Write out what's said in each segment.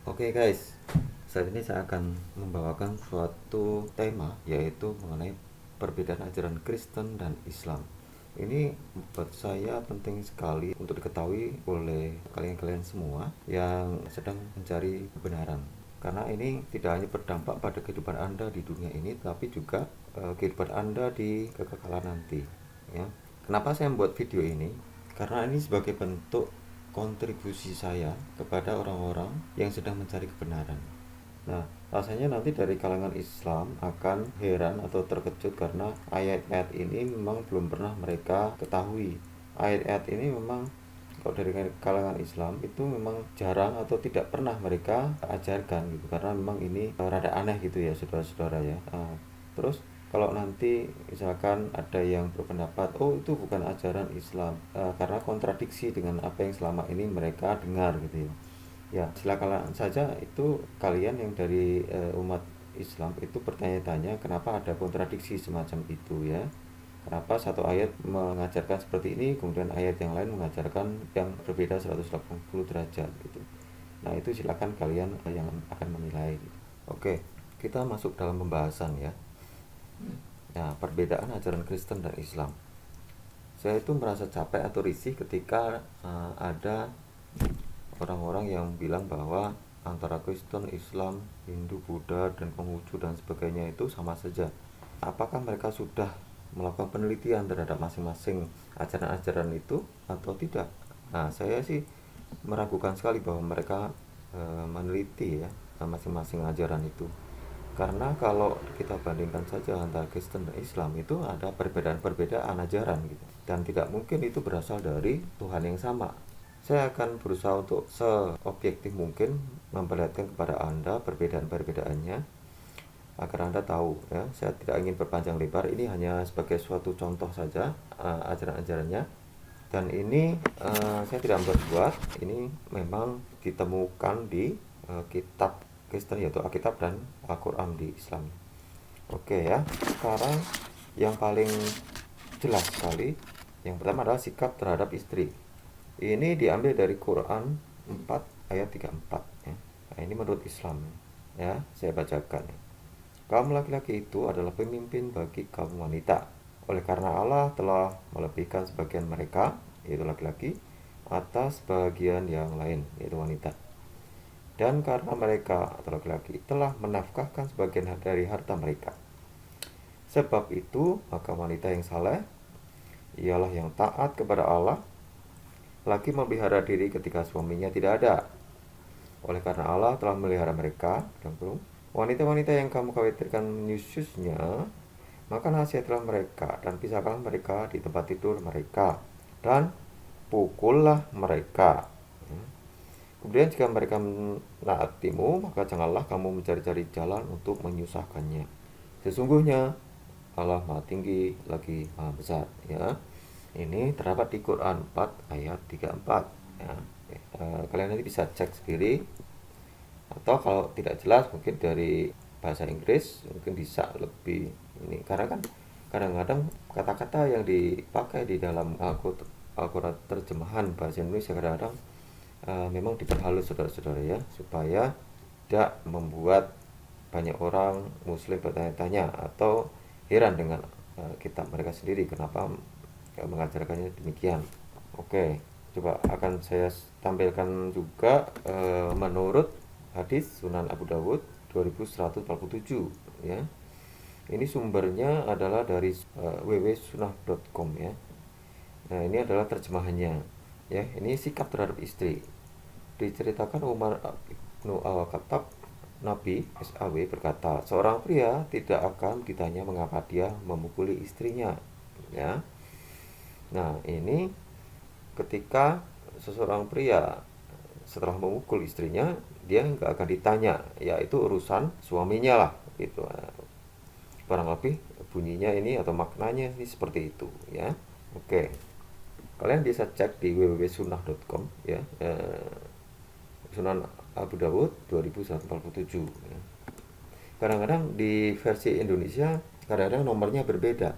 Oke guys, saat ini saya akan membawakan suatu tema, yaitu mengenai perbedaan ajaran Kristen dan Islam. Ini buat saya penting sekali untuk diketahui oleh kalian-kalian semua yang sedang mencari kebenaran. Karena ini tidak hanya berdampak pada kehidupan Anda di dunia ini, tapi juga kehidupan Anda di kekekalan nanti. Ya. Kenapa saya membuat video ini? Karena ini sebagai bentuk kontribusi saya kepada orang-orang yang sedang mencari kebenaran. Nah, rasanya nanti dari kalangan Islam akan heran atau terkejut karena ayat-ayat ini memang belum pernah mereka ketahui. Ayat-ayat ini memang kalau dari kalangan Islam itu memang jarang atau tidak pernah mereka ajarkan gitu, karena memang ini rada aneh gitu ya saudara-saudara ya. Terus kalau nanti misalkan ada yang berpendapat oh itu bukan ajaran Islam karena kontradiksi dengan apa yang selama ini mereka dengar gitu ya. Ya, silakan saja itu kalian yang dari umat Islam itu bertanya-tanya kenapa ada kontradiksi semacam itu ya. Kenapa satu ayat mengajarkan seperti ini, kemudian ayat yang lain mengajarkan yang berbeda 180 derajat gitu. Nah, itu silakan kalian yang akan menilai gitu. Oke, kita masuk dalam pembahasan ya. Nah, perbedaan ajaran Kristen dan Islam. Saya itu merasa capek atau risih ketika ada orang-orang yang bilang bahwa antara Kristen, Islam, Hindu, Buddha, dan Konghucu dan sebagainya itu sama saja. Apakah mereka sudah melakukan penelitian terhadap masing-masing ajaran-ajaran itu atau tidak? Nah, saya sih meragukan sekali bahwa mereka meneliti ya masing-masing ajaran itu. Karena kalau kita bandingkan saja antara Kristen dan Islam itu ada perbedaan-perbedaan ajaran gitu. Dan tidak mungkin itu berasal dari Tuhan yang sama. Saya akan berusaha untuk seobjektif mungkin memperlihatkan kepada Anda perbedaan-perbedaannya agar Anda tahu ya. Saya tidak ingin berpanjang lebar, ini hanya sebagai suatu contoh saja ajaran-ajarannya. Dan ini saya tidak membuat, ini memang ditemukan di kitab Kristen yaitu Alkitab dan Al-Quran di Islam. Oke ya, sekarang yang paling jelas sekali, yang pertama adalah sikap terhadap istri. Ini diambil dari Quran 4 ayat 34 ya. Nah, ini menurut Islam ya, saya bacakan. Kaum laki-laki itu adalah pemimpin bagi kaum wanita. Oleh karena Allah telah melebihkan sebagian mereka, yaitu laki-laki, atas bagian yang lain, yaitu wanita. Dan karena mereka atau laki-laki telah menafkahkan sebagian dari harta mereka. Sebab itu, maka wanita yang saleh ialah yang taat kepada Allah, lagi memelihara diri ketika suaminya tidak ada. Oleh karena Allah telah memelihara mereka, wanita-wanita yang kamu khawatirkan menyususnya, maka nasihatlah mereka dan pisahkanlah mereka di tempat tidur mereka dan pukullah mereka. Kemudian jika mereka menaatimu, maka janganlah kamu mencari-cari jalan untuk menyusahkannya. Sesungguhnya Allah Maha Tinggi lagi Maha Besar ya. Ini terdapat di Quran 4 ayat 34 ya. Kalian nanti bisa cek sendiri, atau kalau tidak jelas mungkin dari bahasa Inggris mungkin bisa lebih ini, karena kan kadang-kadang kata-kata yang dipakai di dalam Al-Quran terjemahan bahasa Indonesia kadang-kadang memang diperhalus saudara-saudara ya, supaya tidak membuat banyak orang muslim bertanya-tanya atau heran dengan kitab mereka sendiri kenapa mengajarkannya demikian. Oke, coba akan saya tampilkan juga menurut hadis Sunan Abu Dawud 2147 ya. Ini sumbernya adalah dari www.sunnah.com ya. Nah, ini adalah terjemahannya ya. Ini sikap terhadap istri. Diceritakan Umar bin Al-Khattab, Nabi SAW berkata, seorang pria tidak akan ditanya mengapa dia memukuli istrinya ya. Nah, ini ketika seseorang pria setelah memukul istrinya, dia nggak akan ditanya, ya itu urusan suaminya lah gitu. Kurang lebih bunyinya ini atau maknanya ini seperti itu ya. Oke, kalian bisa cek di www.sunnah.com ya. Sunan Abu Dawud 2147 ya. Kadang-kadang di versi Indonesia kadang-kadang nomornya berbeda.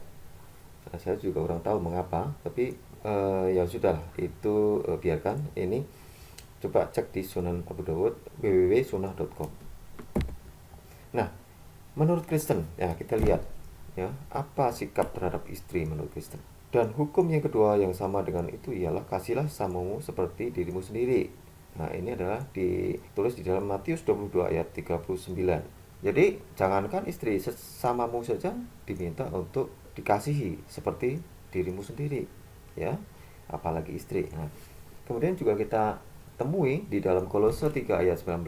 Nah, saya juga kurang tahu mengapa, tapi ya sudah itu biarkan. Ini Coba cek di Sunan Abu Dawud, www.sunnah.com. Nah, menurut Kristen, ya kita lihat ya, apa sikap terhadap istri menurut Kristen. Dan hukum yang kedua yang sama dengan itu ialah kasihlah sesamamu seperti dirimu sendiri. Nah, ini adalah ditulis di dalam Matius 22 ayat 39. Jadi, jangankan istri, sesamamu saja diminta untuk dikasihi seperti dirimu sendiri, ya. Apalagi istri. Nah, kemudian juga kita temui di dalam Kolose 3 ayat 19.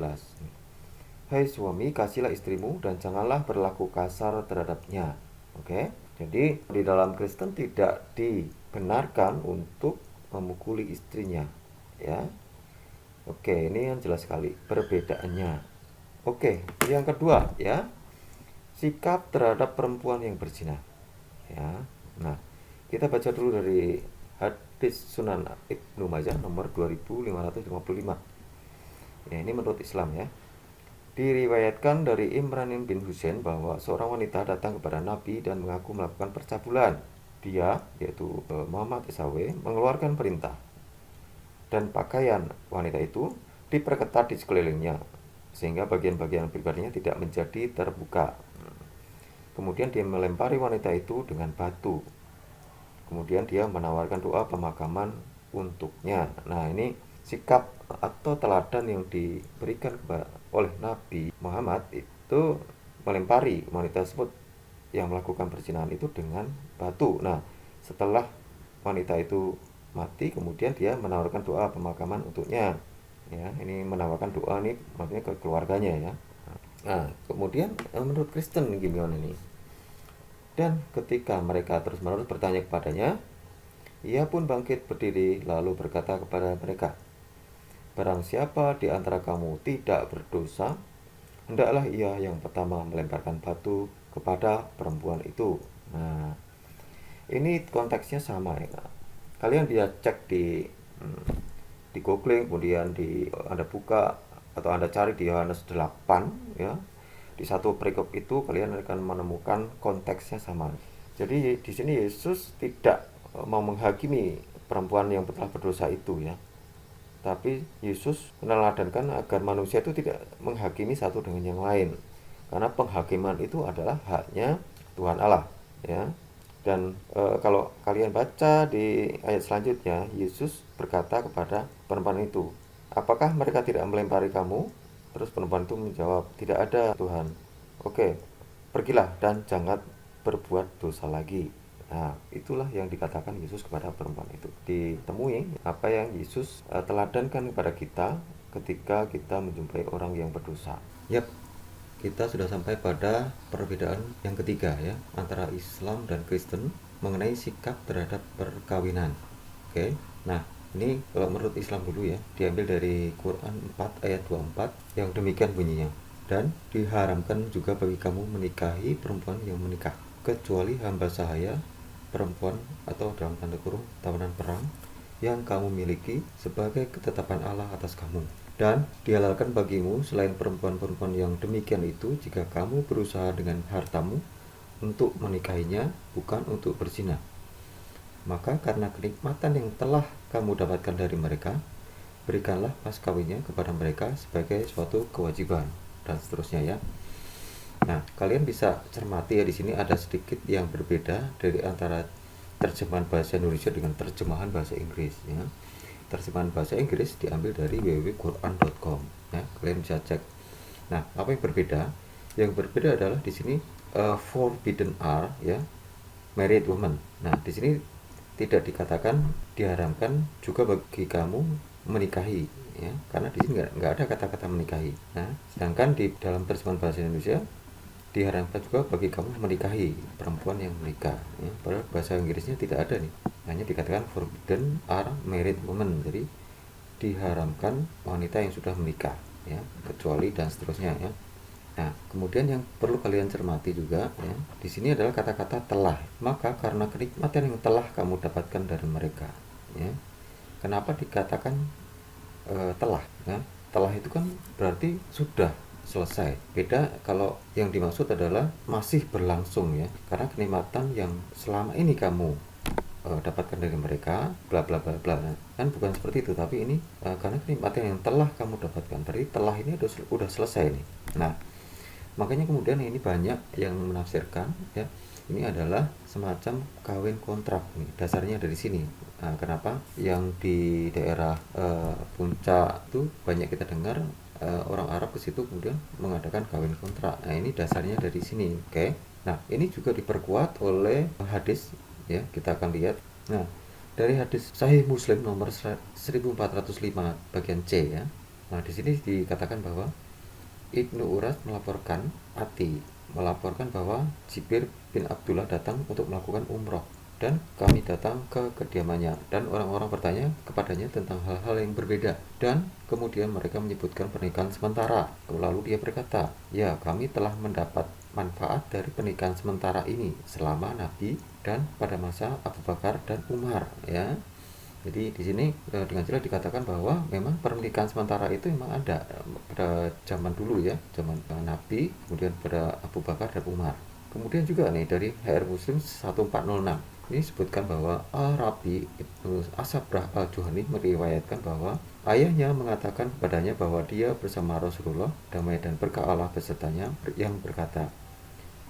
Hai suami, kasihlah istrimu dan janganlah berlaku kasar terhadapnya. Oke. Jadi di dalam Kristen tidak dibenarkan untuk memukuli istrinya, ya. Oke, ini yang jelas sekali perbedaannya. Oke, yang kedua ya, sikap terhadap perempuan yang berzina. Ya. Nah, kita baca dulu dari hadis Sunan Ibnu Majah nomor 2555. Ya, ini menurut Islam ya. Diriwayatkan dari Imran bin Husain bahwa seorang wanita datang kepada Nabi dan mengaku melakukan percabulan. Dia, yaitu Muhammad SAW, mengeluarkan perintah. Dan pakaian wanita itu diperketat di sekelilingnya, sehingga bagian-bagian pribadinya tidak menjadi terbuka. Kemudian dia melempari wanita itu dengan batu. Kemudian dia menawarkan doa pemakaman untuknya. Nah, ini sikap atau teladan yang diberikan oleh Nabi Muhammad itu melempari wanita tersebut yang melakukan perzinahan itu dengan batu. Nah, setelah wanita itu mati, kemudian dia menawarkan doa pemakaman untuknya. Ya, ini menawarkan doa nih maksudnya ke keluarganya ya. Nah, kemudian menurut Kristen gimana nih? Dan ketika mereka terus-menerus bertanya kepadanya, ia pun bangkit berdiri lalu berkata kepada mereka, barang siapa di antara kamu tidak berdosa, hendaklah ia yang pertama melemparkan batu kepada perempuan itu. Nah, ini konteksnya sama ya. Kalian bisa cek di googling, kemudian Anda buka atau Anda cari di Yohanes 8 ya. Di satu perikop itu kalian akan menemukan konteksnya sama. Jadi di sini Yesus tidak mau menghakimi perempuan yang telah berdosa itu ya. Tapi Yesus meneladankan agar manusia itu tidak menghakimi satu dengan yang lain. Karena penghakiman itu adalah haknya Tuhan Allah ya. Dan kalau kalian baca di ayat selanjutnya, Yesus berkata kepada perempuan itu, apakah mereka tidak melempari kamu? Terus perempuan itu menjawab, tidak ada Tuhan. Oke, pergilah dan jangan berbuat dosa lagi. Nah, itulah yang dikatakan Yesus kepada perempuan itu. Ditemui apa yang Yesus teladankan kepada kita ketika kita menjumpai orang yang berdosa. Yap, kita sudah sampai pada perbedaan yang ketiga ya, antara Islam dan Kristen mengenai sikap terhadap perkawinan. Oke, nah ini kalau menurut Islam dulu ya, diambil dari Quran 4 ayat 24 yang demikian bunyinya. Dan diharamkan juga bagi kamu menikahi perempuan yang menikah, kecuali hamba sahaya, perempuan atau dalam tanda kurung tawanan perang yang kamu miliki sebagai ketetapan Allah atas kamu. Dan dihalalkan bagimu selain perempuan-perempuan yang demikian itu jika kamu berusaha dengan hartamu untuk menikahinya, bukan untuk berzina. Maka karena kenikmatan yang telah kamu dapatkan dari mereka, berikanlah mas kawinnya kepada mereka sebagai suatu kewajiban, dan seterusnya ya. Nah, kalian bisa cermati ya, di sini ada sedikit yang berbeda dari antara terjemahan bahasa Indonesia dengan terjemahan bahasa Inggris ya. Terjemahan bahasa Inggris diambil dari www.quran.com ya, kalian bisa cek. Nah, apa yang berbeda? Yang berbeda adalah di sini forbidden are ya, married woman. Nah, di sini tidak dikatakan diharamkan juga bagi kamu menikahi ya, karena di sini nggak ada kata-kata menikahi. Nah, sedangkan di dalam terjemahan bahasa Indonesia diharamkan juga bagi kamu menikahi perempuan yang menikah ya. Padahal bahasa Inggrisnya tidak ada nih, hanya dikatakan forbidden are married women, jadi diharamkan wanita yang sudah menikah ya, kecuali dan seterusnya ya. Nah, kemudian yang perlu kalian cermati juga ya, di sini adalah kata-kata telah. Maka karena kenikmatan yang telah kamu dapatkan dari mereka ya. Kenapa dikatakan telah ya? Telah itu kan berarti sudah selesai. Beda kalau yang dimaksud adalah masih berlangsung ya. Karena kenikmatan yang selama ini kamu dapatkan dari mereka, bla bla bla bla. Kan bukan seperti itu, tapi ini karena kenikmatan yang telah kamu dapatkan. Berarti telah ini udah selesai nih. Nah, makanya kemudian ini banyak yang menafsirkan ya, ini adalah semacam kawin kontrak nih. Dasarnya dari sini. Nah, kenapa yang di daerah puncak itu banyak kita dengar orang Arab ke situ kemudian mengadakan kawin kontrak. Nah, ini dasarnya dari sini, oke. Nah, ini juga diperkuat oleh hadis ya, kita akan lihat. Nah, dari hadis Sahih Muslim nomor 1405 bagian C ya. Nah, di sini dikatakan bahwa Ibnu Uras melaporkan bahwa Jibir bin Abdullah datang untuk melakukan umroh dan kami datang ke kediamannya dan orang-orang bertanya kepadanya tentang hal-hal yang berbeda dan kemudian mereka menyebutkan pernikahan sementara. Lalu dia berkata, ya kami telah mendapat manfaat dari pernikahan sementara ini selama Nabi dan pada masa Abu Bakar dan Umar ya. Jadi di sini dengan jelas dikatakan bahwa memang pernikahan sementara itu memang ada pada zaman dulu ya, zaman Nabi, kemudian pada Abu Bakar dan Umar. Kemudian juga nih dari HR Muslim 1406 ini disebutkan bahwa Al-Rabi Ibnu Asabrah Al-Juhani meriwayatkan bahwa ayahnya mengatakan kepadanya bahwa dia bersama Rasulullah, damai dan berkah Allah besertanya, yang berkata,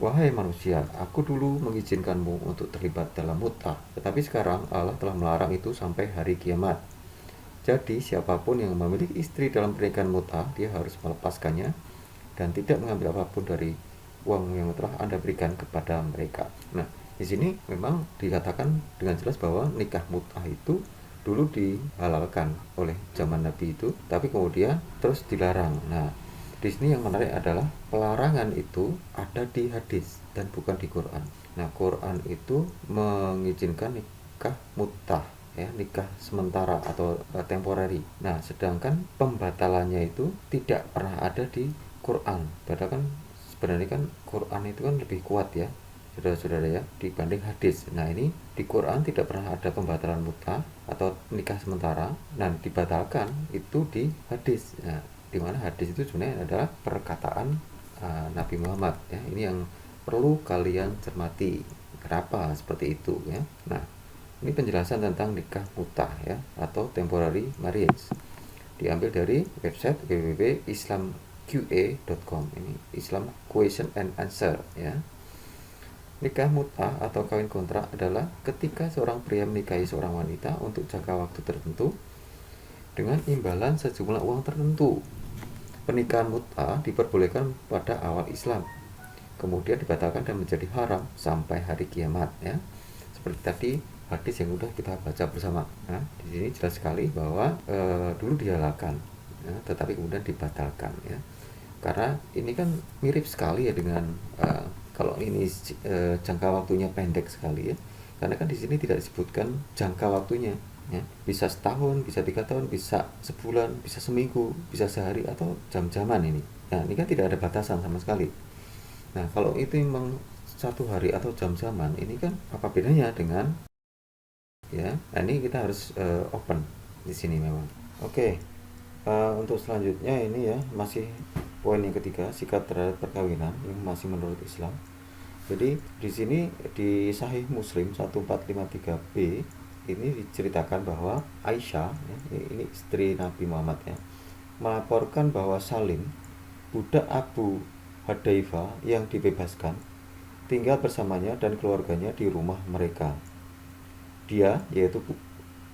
wahai manusia, aku dulu mengizinkanmu untuk terlibat dalam mut'ah, tetapi sekarang Allah telah melarang itu sampai hari kiamat. Jadi siapapun yang memiliki istri dalam pernikahan mut'ah, dia harus melepaskannya dan tidak mengambil apapun dari uang yang telah Anda berikan kepada mereka. Nah, di sini memang dikatakan dengan jelas bahwa nikah mut'ah itu dulu dihalalkan oleh zaman Nabi itu, tapi kemudian terus dilarang. Nah, di sini yang menarik adalah pelarangan itu ada di hadis dan bukan di Quran. Nah, Quran itu mengizinkan nikah mut'ah ya, nikah sementara atau temporary. Nah, sedangkan pembatalannya itu tidak pernah ada di Quran. Padahal kan sebenarnya kan Quran itu kan lebih kuat ya, saudara-saudara ya, dibanding hadis. Nah, ini di Quran tidak pernah ada pembatalan mut'ah atau nikah sementara, dan dibatalkan itu di hadis. Nah, di mana hadis itu sebenarnya adalah perkataan Nabi Muhammad ya. Ini yang perlu kalian cermati. Kenapa seperti itu ya? Nah, ini penjelasan tentang nikah mut'ah ya atau temporary marriage. Diambil dari website www.islamqa.com. Ini Islam Question and Answer ya. Nikah mut'ah atau kawin kontrak adalah ketika seorang pria menikahi seorang wanita untuk jangka waktu tertentu dengan imbalan sejumlah uang tertentu. Pernikahan mut'ah diperbolehkan pada awal Islam, kemudian dibatalkan dan menjadi haram sampai hari kiamat ya. Seperti tadi hadis yang sudah kita baca bersama. Nah, di sini jelas sekali bahwa dulu dihalalkan ya, tetapi kemudian dibatalkan ya. Karena ini kan mirip sekali ya dengan kalau ini jangka waktunya pendek sekali ya. Karena kan di sini tidak disebutkan jangka waktunya. Ya, bisa setahun, bisa 3 tahun, bisa sebulan, bisa seminggu, bisa sehari atau jam-jaman ini. Nah, ini kan tidak ada batasan sama sekali. Nah, kalau itu memang 1 hari atau jam-jaman, ini kan apa bedanya dengan ya? Nah, ini kita harus open di sini memang. Oke, untuk selanjutnya ini ya masih poin yang ketiga, sikap terhadap perkawinan yang masih menurut Islam. Jadi di sini di Sahih Muslim 1453b ini diceritakan bahwa Aisyah ya, ini istri Nabi Muhammad ya, melaporkan bahwa Salim, budak Abu Hudzaifah yang dibebaskan, tinggal bersamanya dan keluarganya di rumah mereka. Dia, yaitu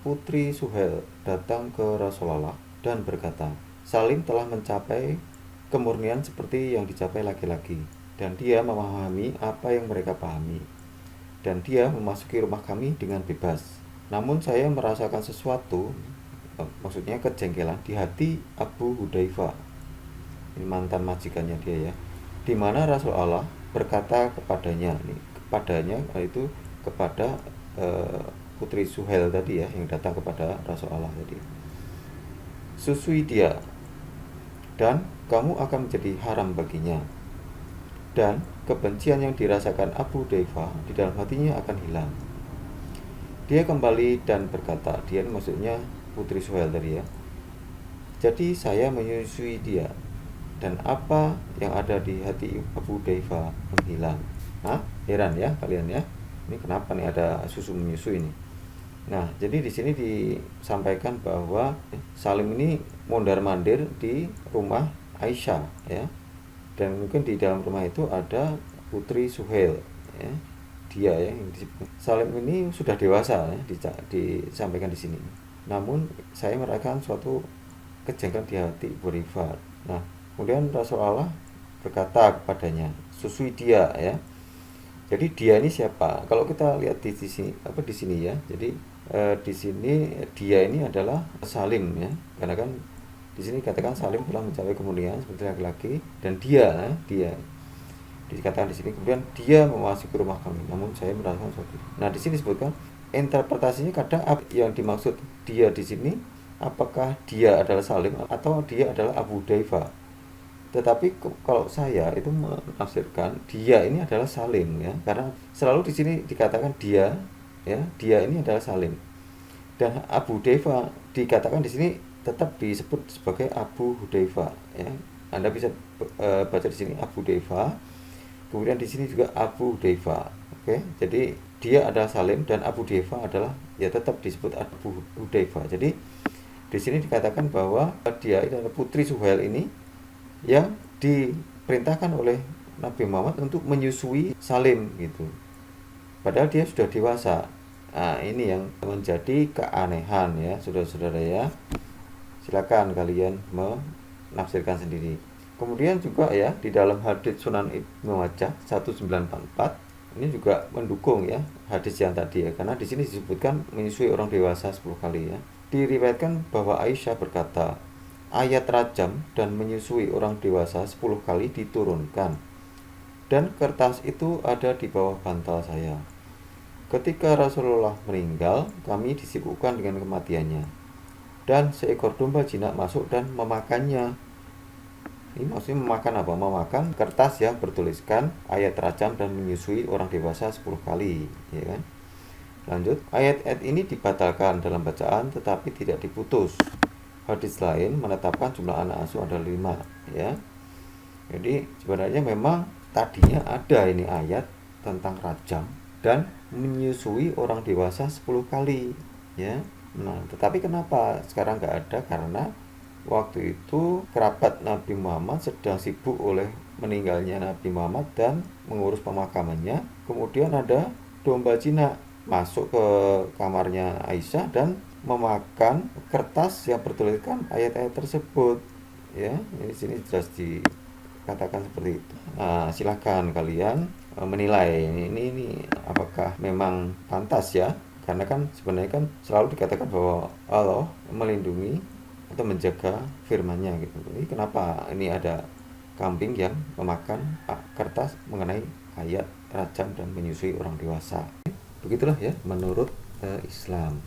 putri Suhail, datang ke Rasulullah dan berkata, Salim telah mencapai kemurnian seperti yang dicapai laki-laki, dan dia memahami apa yang mereka pahami, dan dia memasuki rumah kami dengan bebas. Namun saya merasakan sesuatu, maksudnya kejengkelan di hati Abu Hudzaifah, ini mantan majikannya dia ya, di mana Rasulullah berkata kepadanya itu kepada putri Suhail tadi ya, yang datang kepada Rasulullah tadi, susui dia dan kamu akan menjadi haram baginya, dan kebencian yang dirasakan Abu Hudzaifah di dalam hatinya akan hilang. Dia kembali dan berkata, dia maksudnya putri Suhail tadi ya, jadi saya menyusui dia dan apa yang ada di hati Abu Hudzaifah menghilang. Heran ya kalian ya, ini kenapa nih ada susu menyusui ini. Nah, jadi di sini disampaikan bahwa Salim ini mondar-mandir di rumah Aisyah ya. Dan mungkin di dalam rumah itu ada putri Suhail ya. Dia ya yang disebut. Salim ini sudah dewasa ya, disampaikan di sini. Namun saya merasakan suatu kejengkelan di hati Ibu Rifat. Nah, kemudian Rasulullah berkata kepadanya, susui dia ya. Jadi dia ini siapa? Kalau kita lihat di sini di sini ya. Jadi di sini dia ini adalah Salim ya. Karena kan di sini katakan Salim telah mencapai kemuliaan seperti laki-laki dan dia dikatakan di sini kemudian dia memasuki rumah kami. Namun saya merasakan sesuatu. Nah, di sini disebutkan interpretasinya kadang yang dimaksud dia di sini apakah dia adalah Salim atau dia adalah Abu Daifa. Tetapi kalau saya itu menafsirkan dia ini adalah Salim ya, karena selalu di sini dikatakan dia ya, dia ini adalah Salim. Dan Abu Daifa dikatakan di sini tetap disebut sebagai Abu Hudaifa ya. Anda bisa baca di sini Abu Daifa. Kemudian di sini juga Abu Hudaifa. Oke, jadi dia adalah Salim dan Abu Daifa adalah ya tetap disebut Abu Hudaifa. Jadi di sini dikatakan bahwa dia adalah putri Suhail ini yang diperintahkan oleh Nabi Muhammad untuk menyusui Salim gitu. Padahal dia sudah dewasa. Nah, ini yang menjadi keanehan ya, saudara-saudara ya. Silakan kalian menafsirkan sendiri. Kemudian juga ya di dalam hadits Sunan Ibnu Majah 1944 ini juga mendukung ya hadis yang tadi ya, karena di sini disebutkan menyusui orang dewasa 10 kali ya. Diriwayatkan bahwa Aisyah berkata, ayat rajam dan menyusui orang dewasa 10 kali diturunkan dan kertas itu ada di bawah bantal saya. Ketika Rasulullah meninggal, kami disibukkan dengan kematiannya dan seekor domba jinak masuk dan memakannya. Ini maksudnya memakan apa? Memakan kertas yang bertuliskan ayat rajam dan menyusui orang dewasa 10 kali ya kan? Lanjut, ayat-ayat ini dibatalkan dalam bacaan tetapi tidak diputus. Hadis lain menetapkan jumlah anak asuh adalah 5 ya. Jadi sebenarnya memang tadinya ada ini ayat tentang rajam dan menyusui orang dewasa 10 kali ya. Nah, tetapi kenapa sekarang nggak ada? Karena waktu itu kerabat Nabi Muhammad sedang sibuk oleh meninggalnya Nabi Muhammad dan mengurus pemakamannya. Kemudian ada domba jinak masuk ke kamarnya Aisyah dan memakan kertas yang bertuliskan ayat-ayat tersebut ya. Di sini jelas dikatakan seperti itu. Nah, silahkan kalian menilai ini apakah memang pantas ya, karena kan sebenarnya kan selalu dikatakan bahwa Allah melindungi atau menjaga firman-Nya gitu. Ini kenapa ini ada kambing yang memakan kertas mengenai ayat rajam dan menyusui orang dewasa? Begitulah ya menurut Islam.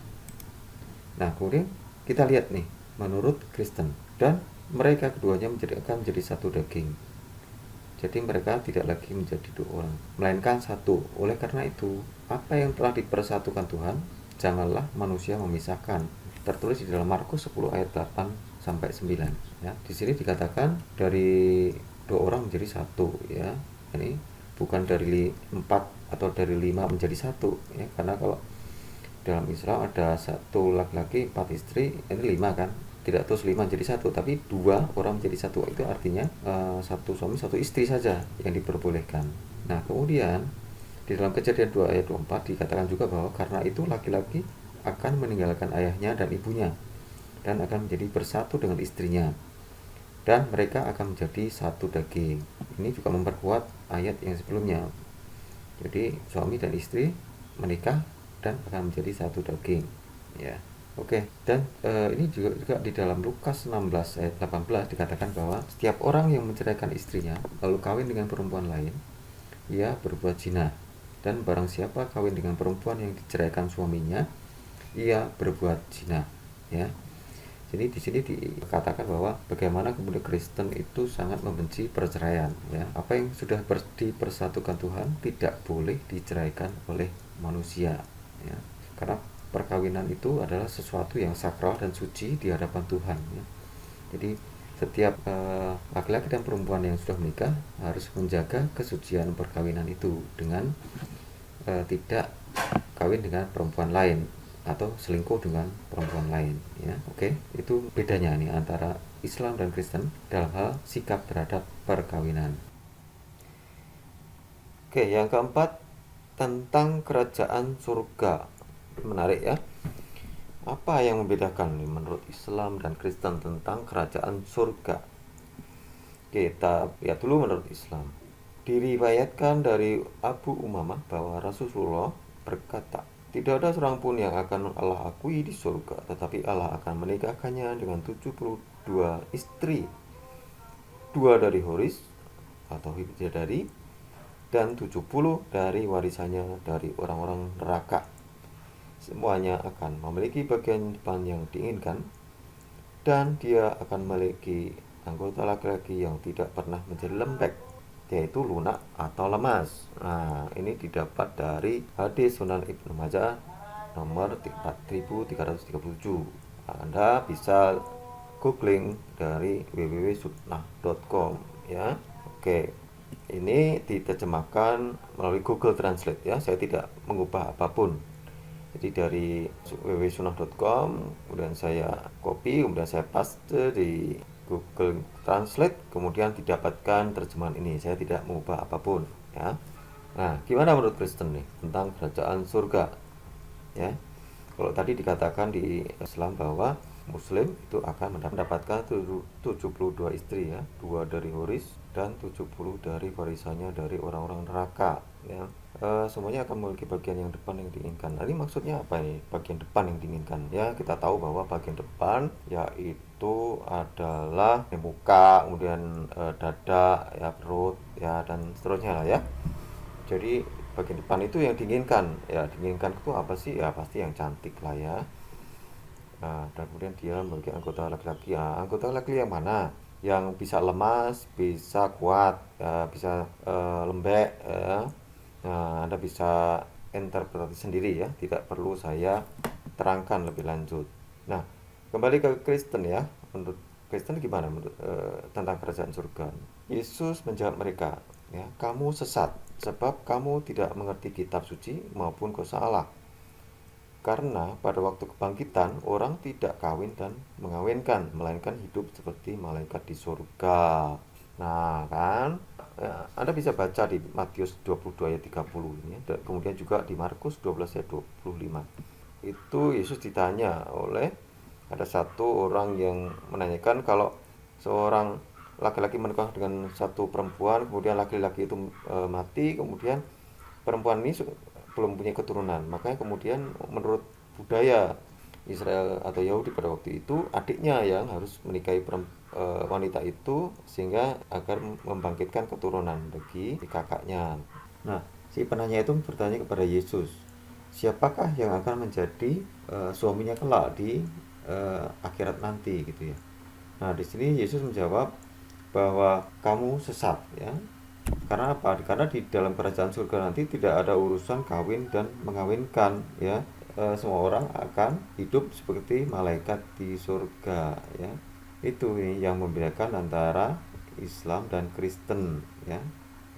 Nah, kemudian kita lihat nih menurut Kristen, dan mereka keduanya akan menjadi satu daging. Jadi mereka tidak lagi menjadi dua orang, melainkan satu. Oleh karena itu, apa yang telah dipersatukan Tuhan, janganlah manusia memisahkan. Tertulis di dalam Markus 10 ayat 8 sampai 9 ya. Di sini dikatakan dari dua orang menjadi satu ya. Ini bukan dari 4 atau dari 5 menjadi satu ya, karena kalau dalam Islam ada satu laki-laki 4 istri, ini 5 kan, tidak terus 5 menjadi satu, tapi 2 orang menjadi satu, itu artinya satu suami satu istri saja yang diperbolehkan. Nah, kemudian di dalam Kejadian 2 ayat 24 dikatakan juga bahwa karena itu laki-laki akan meninggalkan ayahnya dan ibunya dan akan menjadi bersatu dengan istrinya dan mereka akan menjadi satu daging. Ini juga memperkuat ayat yang sebelumnya. Jadi suami dan istri menikah dan akan menjadi satu daging ya. Oke, dan ini juga di dalam Lukas 16 ayat 18 dikatakan bahwa setiap orang yang menceraikan istrinya lalu kawin dengan perempuan lain, ia berbuat zina, dan barang siapa kawin dengan perempuan yang diceraikan suaminya, ia berbuat zina ya. Jadi di sini dikatakan bahwa bagaimana kemudian Kristen itu sangat membenci perceraian ya. Apa yang sudah dipersatukan Tuhan tidak boleh diceraikan oleh manusia ya. Karena perkawinan itu adalah sesuatu yang sakral dan suci di hadapan Tuhan ya. Jadi setiap laki-laki dan perempuan yang sudah menikah harus menjaga kesucian perkawinan itu dengan tidak kawin dengan perempuan lain atau selingkuh dengan perempuan lain, ya. Oke, itu bedanya nih antara Islam dan Kristen dalam hal sikap terhadap perkawinan. Oke, yang keempat tentang kerajaan surga. Menarik ya. Apa yang membedakan nih menurut Islam dan Kristen tentang kerajaan surga? Kita lihat dulu menurut Islam. Diriwayatkan dari Abu Umamah bahwa Rasulullah berkata, tidak ada seorang pun yang akan Allah akui di surga, tetapi Allah akan menikahkannya dengan 72 istri, dua dari Huris atau bidadari, dan 70 dari warisannya dari orang-orang neraka. Semuanya akan memiliki bagian depan yang diinginkan, dan dia akan memiliki anggota laki-laki yang tidak pernah menjadi lembek, yaitu lunak atau lemas. Nah, ini didapat dari hadis Sunan Ibnu Majah nomor 4337. Anda bisa googling dari www.sunnah.com, ya. Oke. Ini diterjemahkan melalui Google Translate, ya. Saya tidak mengubah apapun. Jadi dari www.sunnah.com, kemudian saya copy, kemudian saya paste di Google Translate, kemudian didapatkan terjemahan ini. Saya tidak mengubah apapun, ya. Nah, gimana menurut Kristen nih tentang kerajaan surga? Ya, kalau tadi dikatakan di Islam bahwa Muslim itu akan mendapatkan 72 istri, ya, dua dari Huris dan 70 dari warisannya dari orang-orang neraka, ya. Semuanya akan memiliki bagian yang depan yang diinginkan. Nah, ini maksudnya apa nih bagian depan yang diinginkan? Ya, kita tahu bahwa bagian depan yaitu adalah muka, kemudian dada, ya, perut, ya, dan seterusnya lah, ya. Jadi bagian depan itu yang diinginkan, ya. Diinginkan itu apa sih? Ya pasti yang cantik lah, ya. Nah, dan kemudian dia memiliki anggota laki-laki. Nah, anggota laki yang mana? Yang bisa lemas, bisa kuat, ya, bisa lembek, ya. Nah, Anda bisa interpretasi sendiri, ya. Tidak perlu saya terangkan lebih lanjut. Nah, kembali ke Kristen, ya. Menurut Kristen gimana menurut tentang kerajaan surga? Yesus menjawab mereka, ya, kamu sesat sebab kamu tidak mengerti kitab suci maupun kuasa Allah. Karena pada waktu kebangkitan orang tidak kawin dan mengawinkan, melainkan hidup seperti malaikat di surga. Nah, kan, ya, Anda bisa baca di Matius 22 ayat 30 ini, dan kemudian juga di Markus 12 ayat 25. Itu Yesus ditanya oleh ada satu orang yang menanyakan kalau seorang laki-laki menikah dengan satu perempuan, kemudian laki-laki itu mati, kemudian perempuan ini belum punya keturunan, makanya kemudian menurut budaya Israel atau Yahudi pada waktu itu, adiknya yang harus menikahi wanita itu sehingga agar membangkitkan keturunan bagi kakaknya. Nah, si penanya itu bertanya kepada Yesus, siapakah yang akan menjadi suaminya kelak di akhirat nanti, gitu, ya. Nah, di sini Yesus menjawab bahwa kamu sesat, ya. Karena apa? Karena di dalam kerajaan surga nanti tidak ada urusan kawin dan mengawinkan, ya. Semua orang akan hidup seperti malaikat di surga, ya. Itu yang membedakan antara Islam dan Kristen, ya.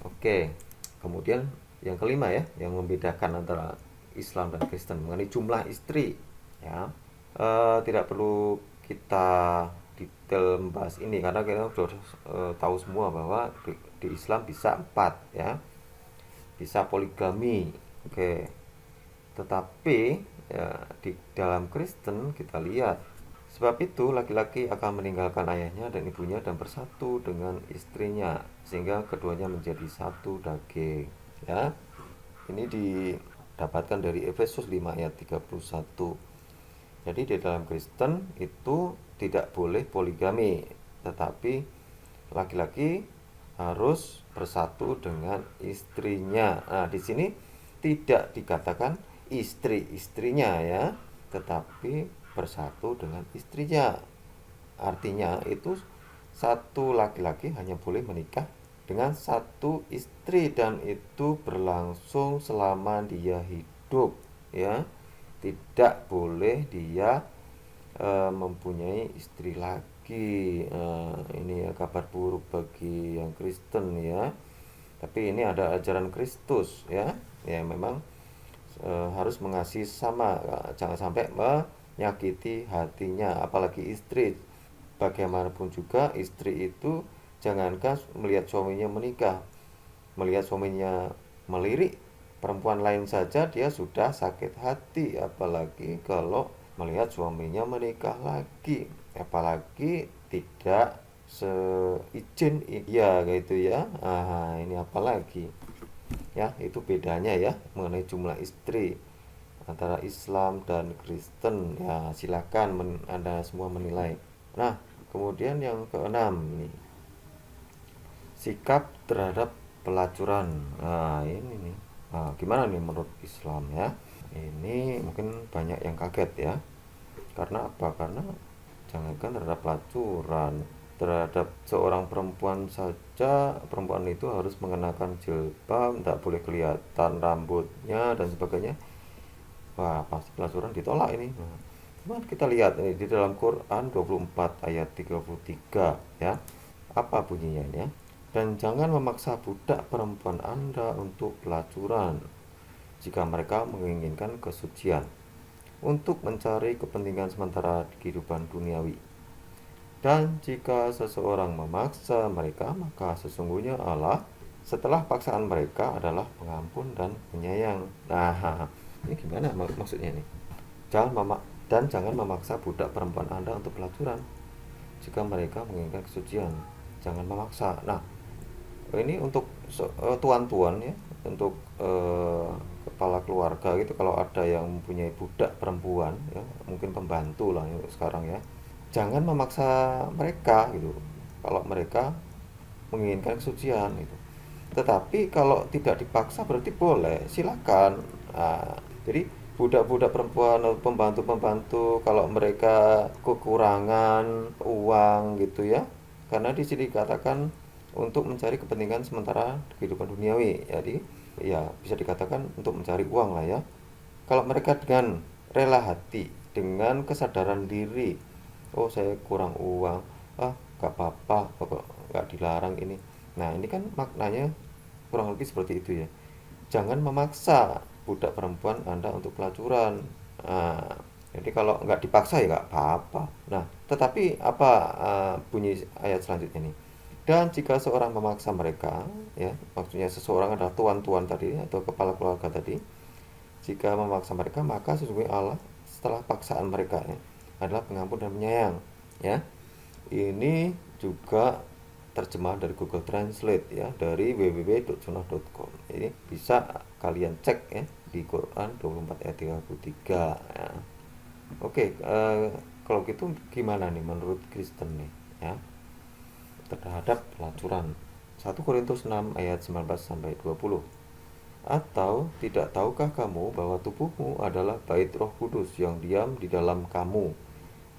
Oke. Kemudian yang kelima, ya, yang membedakan antara Islam dan Kristen mengenai jumlah istri, ya. Tidak perlu kita detail membahas ini karena kita sudah tahu semua bahwa di Islam bisa 4, ya, bisa poligami. Oke, tetapi ya, di dalam Kristen kita lihat, sebab itu laki-laki akan meninggalkan ayahnya dan ibunya dan bersatu dengan istrinya sehingga keduanya menjadi satu daging, ya. Ini didapatkan dari Efesus 5 ayat 31. Jadi di dalam Kristen itu tidak boleh poligami, tetapi laki-laki harus bersatu dengan istrinya. Nah, di sini tidak dikatakan istri-istrinya, ya, tetapi bersatu dengan istrinya. Artinya itu satu laki-laki hanya boleh menikah dengan satu istri dan itu berlangsung selama dia hidup, ya. Tidak boleh dia mempunyai istri lagi. Ini ya kabar buruk bagi yang Kristen, ya. Tapi ini ada ajaran Kristus, ya. Ya memang harus mengasihi sama, jangan sampai menyakiti hatinya, apalagi istri. Bagaimanapun juga istri itu jangankan melihat suaminya menikah, melihat suaminya melirik perempuan lain saja dia sudah sakit hati, apalagi kalau melihat suaminya menikah lagi, apalagi tidak seizin ya gitu ya. Ini apalagi ya, itu bedanya ya mengenai jumlah istri antara Islam dan Kristen. Ya silakan Anda semua menilai. Nah, kemudian yang keenam nih, sikap terhadap pelacuran. Nah, ini nih. Gimana nih menurut Islam ya? Ini mungkin banyak yang kaget ya. Karena apa? Karena jangankan terhadap pelacuran, terhadap seorang perempuan saja, perempuan itu harus mengenakan jilbab, tidak boleh kelihatan rambutnya dan sebagainya. Wah, pasti pelacuran ditolak ini. Nah, kita lihat ini di dalam Quran 24 ayat 33 ya. Apa bunyinya ini ya? Dan jangan memaksa budak perempuan Anda untuk pelacuran jika mereka menginginkan kesucian untuk mencari kepentingan sementara di kehidupan duniawi. Dan jika seseorang memaksa mereka, maka sesungguhnya Allah setelah paksaan mereka adalah pengampun dan penyayang. Nah, ini gimana maksudnya nih? Dan jangan memaksa budak perempuan Anda untuk pelacuran jika mereka menginginkan kesucian. Jangan memaksa. Nah, ini untuk tuan-tuan ya, untuk kepala keluarga gitu, kalau ada yang mempunyai budak perempuan ya, mungkin pembantu lah ya, sekarang ya, jangan memaksa mereka gitu kalau mereka menginginkan kesucian gitu. Tetapi kalau tidak dipaksa berarti boleh, silakan. Jadi budak-budak perempuan atau pembantu-pembantu kalau mereka kekurangan uang gitu ya, karena di sini dikatakan untuk mencari kepentingan sementara kehidupan duniawi. Jadi ya bisa dikatakan untuk mencari uang lah ya. Kalau mereka dengan rela hati, dengan kesadaran diri, oh saya kurang uang, gak apa-apa, kok gak dilarang ini. Nah ini kan maknanya kurang lebih seperti itu ya. Jangan memaksa budak perempuan Anda untuk pelacuran. Nah, jadi kalau nggak dipaksa ya nggak apa-apa. Nah, tetapi apa bunyi ayat selanjutnya nih? Dan jika seorang memaksa mereka, ya, maksudnya seseorang adalah tuan-tuan tadi atau kepala keluarga tadi, jika memaksa mereka, maka sesungguhnya Allah setelah paksaan mereka ya, adalah pengampun dan penyayang. Ya, ini juga terjemahan dari Google Translate ya, dari www.sunnah.com. Ini bisa kalian cek ya di Quran 24 ayat 33 ya. Oke, kalau gitu gimana nih menurut Kristen nih ya terhadap pelacuran? 1 Korintus 6 ayat 19 sampai 20. Atau tidak tahukah kamu bahwa tubuhmu adalah bait Roh Kudus yang diam di dalam kamu,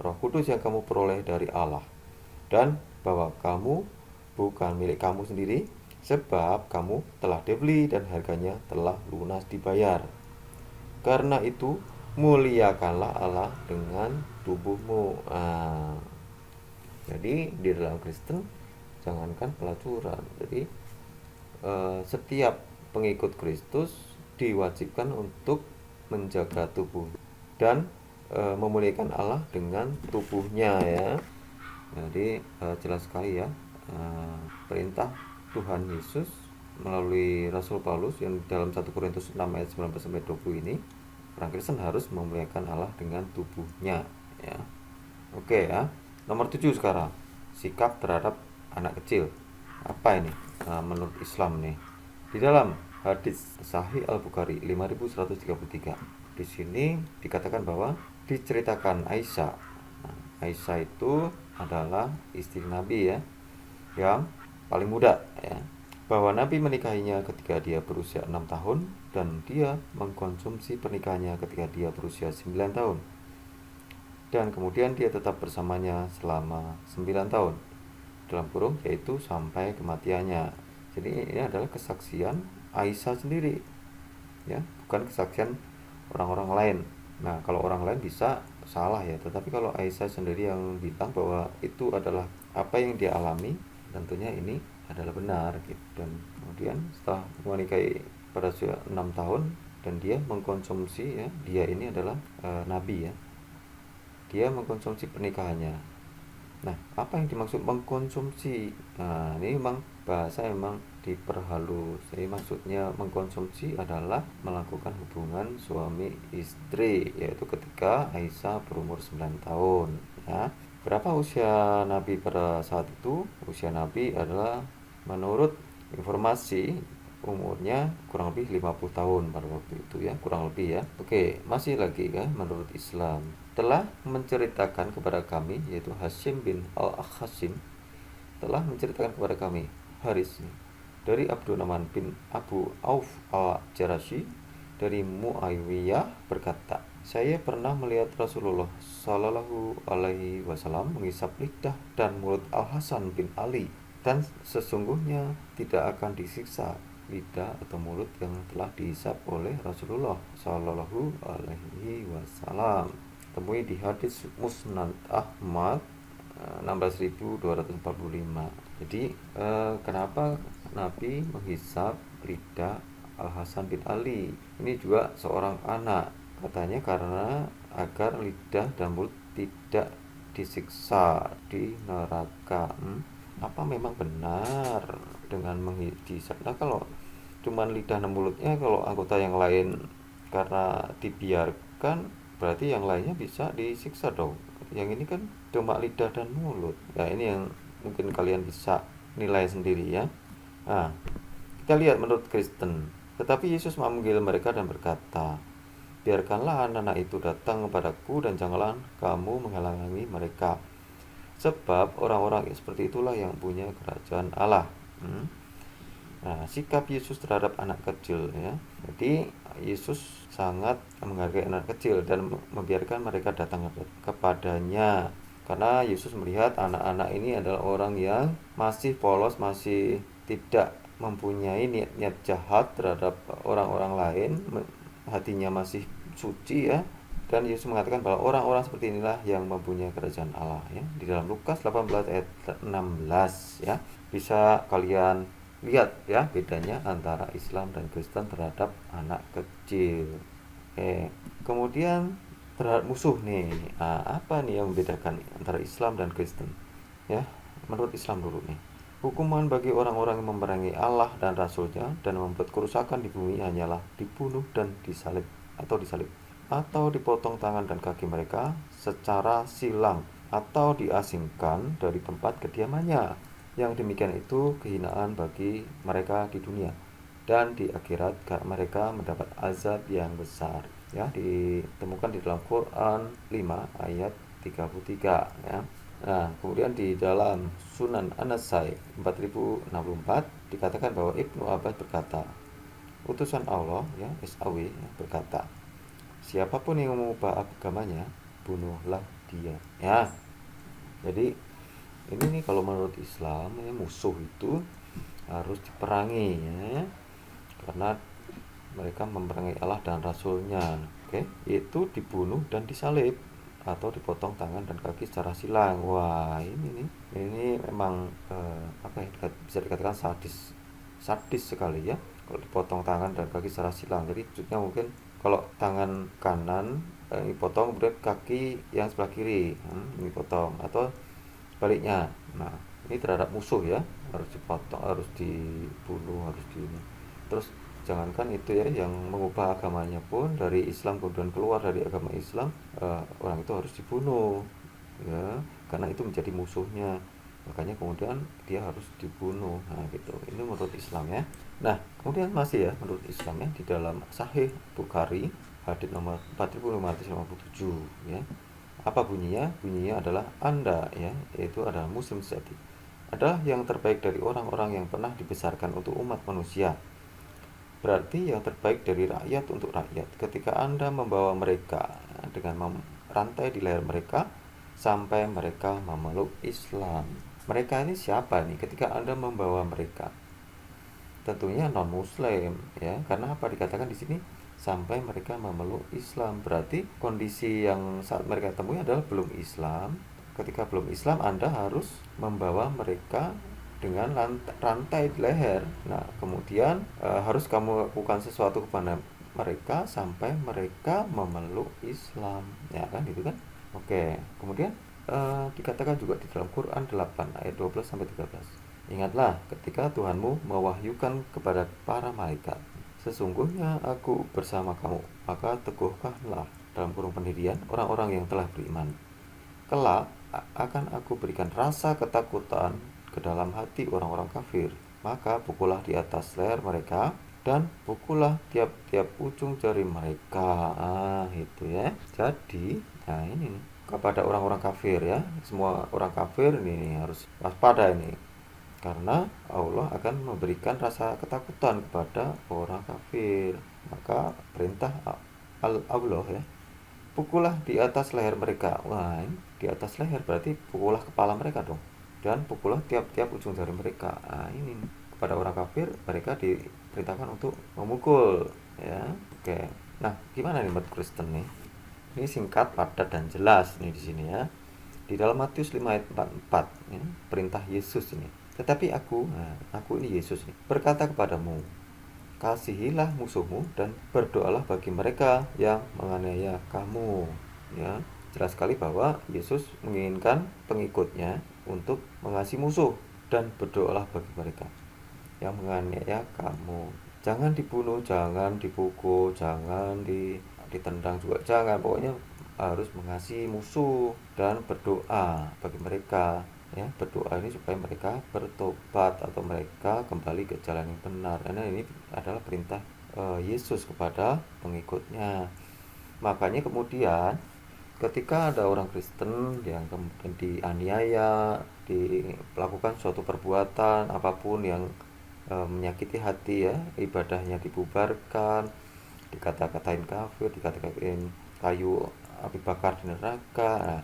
Roh Kudus yang kamu peroleh dari Allah, dan bahwa kamu bukan milik kamu sendiri, sebab kamu telah dibeli dan harganya telah lunas dibayar. Karena itu muliakanlah Allah dengan tubuhmu. Jadi di dalam Kristen jangankan pelacuran, jadi setiap pengikut Kristus diwajibkan untuk menjaga tubuh dan memuliakan Allah dengan tubuhnya ya. Jadi jelas sekali ya, perintah Tuhan Yesus melalui Rasul Paulus yang dalam 1 Korintus 6 ayat 19 sampai 20 ini, orang Kristen harus memuliakan Allah dengan tubuhnya ya. Oke ya. Nomor 7 sekarang, sikap terhadap anak kecil. Apa ini menurut Islam nih? Di dalam hadis Sahih Al-Bukhari 5133, di sini dikatakan bahwa diceritakan Aisyah. Aisyah itu adalah istri Nabi ya, yang paling muda ya. Bahwa Nabi menikahinya ketika dia berusia 6 tahun dan dia mengkonsumsi pernikahannya ketika dia berusia 9 tahun. Dan kemudian dia tetap bersamanya selama 9 tahun dalam kurung, yaitu sampai kematiannya. Jadi ini adalah kesaksian Aisyah sendiri ya, bukan kesaksian orang-orang lain. Nah kalau orang lain bisa salah ya, tetapi kalau Aisyah sendiri yang bilang bahwa itu adalah apa yang dia alami, tentunya ini adalah benar gitu. Dan kemudian setelah menikahi pada usia 6 tahun, dan dia mengkonsumsi ya, dia ini adalah nabi ya. Dia mengkonsumsi pernikahannya. Nah, apa yang dimaksud mengkonsumsi? Nah, ini memang bahasa memang diperhalus. Jadi maksudnya mengkonsumsi adalah melakukan hubungan suami istri, yaitu ketika Aisyah berumur 9 tahun ya. Berapa usia Nabi pada saat itu? Usia Nabi adalah menurut informasi umurnya kurang lebih 50 tahun pada waktu itu ya, kurang lebih ya. Oke, masih lagi kan menurut Islam. Telah menceritakan kepada kami, yaitu Hashim bin Al-Hashim telah menceritakan kepada kami, Haris dari Abdurrahman bin Abu Auf Al-Jarashi dari Muawiyah berkata, saya pernah melihat Rasulullah Shallallahu Alaihi Wasallam menghisap lidah dan mulut Al Hasan bin Ali, dan sesungguhnya tidak akan disiksa lidah atau mulut yang telah dihisap oleh Rasulullah Shallallahu Alaihi Wasallam. Temui di hadis Musnad Ahmad 16.245. Jadi kenapa Nabi menghisap lidah Al Hasan bin Ali? Ini juga seorang anak, katanya karena agar lidah dan mulut tidak disiksa di neraka. Apa memang benar dengan menghisap? Nah, kalau cuman lidah dan mulutnya, kalau anggota yang lain karena dibiarkan, berarti yang lainnya bisa disiksa dong. Yang ini kan cuma lidah dan mulut. Nah, ini yang mungkin kalian bisa nilai sendiri ya. Nah, kita lihat menurut Kristen. Tetapi Yesus memanggil mereka dan berkata, biarkanlah anak-anak itu datang kepadaku dan janganlah kamu menghalangi mereka. Sebab orang-orang seperti itulah yang punya kerajaan Allah. Nah, sikap Yesus terhadap anak kecil ya. Jadi Yesus sangat menghargai anak kecil dan membiarkan mereka datang kepadanya. Karena Yesus melihat anak-anak ini adalah orang yang masih polos, masih tidak mempunyai niat-niat jahat terhadap orang-orang lain, hatinya masih suci ya. Dan Yesus mengatakan bahwa orang-orang seperti inilah yang mempunyai kerajaan Allah ya. Di dalam Lukas 18 ayat 16 ya. Bisa kalian lihat ya bedanya antara Islam dan Kristen terhadap anak kecil. Kemudian terhadap musuh nih. Apa nih yang membedakan antara Islam dan Kristen? Ya, menurut Islam dulu nih. Hukuman bagi orang-orang yang memerangi Allah dan Rasul-Nya dan membuat kerusakan di bumi hanyalah dibunuh dan disalib atau dipotong tangan dan kaki mereka secara silang atau diasingkan dari tempat kediamannya. Yang demikian itu kehinaan bagi mereka di dunia, dan di akhirat mereka mendapat azab yang besar ya, ditemukan di dalam Quran 5 ayat 33 ya. Nah, kemudian di dalam Sunan An-Nasai 4064 dikatakan bahwa Ibnu Abbas berkata, utusan Allah ya, SAW berkata, siapapun yang mengubah agamanya, bunuhlah dia ya. Jadi ini nih kalau menurut Islam ya, musuh itu harus diperangi ya, karena mereka memerangi Allah dan Rasulnya. Itu dibunuh dan disalib atau dipotong tangan dan kaki secara silang. Wah, ini memang bisa dikatakan sadis sekali ya, kalau dipotong tangan dan kaki secara silang. Jadi maksudnya mungkin kalau tangan kanan ini potong, kemudian kaki yang sebelah kiri ini potong, atau sebaliknya. Nah, ini terhadap musuh ya, harus dipotong, harus dibunuh, harus terus jangankan itu ya, yang mengubah agamanya pun dari Islam kemudian keluar dari agama Islam, orang itu harus dibunuh ya, karena itu menjadi musuhnya, makanya kemudian dia harus dibunuh. Nah gitu, ini menurut Islam ya. Nah kemudian masih ya menurut Islam ya, di dalam Sahih Bukhari hadits nomor 4557 ya. Apa bunyinya? Bunyinya adalah Anda ya, yaitu adalah Muslim sejati, adalah yang terbaik dari orang-orang yang pernah dibesarkan untuk umat manusia. Berarti yang terbaik dari rakyat untuk rakyat. Ketika Anda membawa mereka dengan rantai di leher mereka sampai mereka memeluk Islam. Mereka ini siapa nih ketika Anda membawa mereka? Tentunya non muslim ya. Karena apa dikatakan di sini sampai mereka memeluk Islam? Berarti kondisi yang saat mereka temui adalah belum Islam. Ketika belum Islam, Anda harus membawa mereka dengan rantai di leher. Nah, kemudian harus kamu lakukan sesuatu kepada mereka sampai mereka memeluk Islam, ya kan, gitu kan. Oke, kemudian dikatakan juga di dalam Quran 8 ayat 12 sampai 13. Ingatlah ketika Tuhanmu mewahyukan kepada para malaikat, sesungguhnya aku bersama kamu, maka teguhkanlah, dalam kurung pendirian, orang-orang yang telah beriman. Kelak akan aku berikan rasa ketakutan ke dalam hati orang-orang kafir. Maka pukullah di atas leher mereka dan pukullah tiap-tiap ujung jari mereka. Itu ya. Jadi, nah ini nih, kepada orang-orang kafir ya. Semua orang kafir ini harus waspada ini. Karena Allah akan memberikan rasa ketakutan kepada orang kafir. Maka perintah Allah ya, pukullah di atas leher mereka. Wah, ini di atas leher berarti pukullah kepala mereka dong. Dan pukullah tiap-tiap ujung jari mereka. Nah, ini kepada orang kafir mereka diperintahkan untuk memukul, ya. Oke. Nah, gimana nih buat Kristen nih? Ini singkat, padat dan jelas nih di sini ya. Di dalam Matius 5 ayat 44 ya, perintah Yesus ini. Tetapi aku ini Yesus nih, berkata kepadamu, kasihilah musuhmu dan berdoalah bagi mereka yang menganiaya kamu. Ya, jelas sekali bahwa Yesus menginginkan pengikutnya untuk mengasihi musuh dan berdoalah bagi mereka yang menganiaya kamu. Jangan dibunuh, jangan dipukul, jangan ditendang juga, jangan. Pokoknya harus mengasihi musuh dan berdoa bagi mereka. Ya, berdoa ini supaya mereka bertobat atau mereka kembali ke jalan yang benar. Karena ini adalah perintah Yesus kepada pengikutnya. Makanya kemudian ketika ada orang Kristen yang kemudian dianiaya, dilakukan suatu perbuatan apapun yang menyakiti hati ya, ibadahnya dibubarkan, dikata-katain kafir, dikata-katain kayu api bakar di neraka. Nah,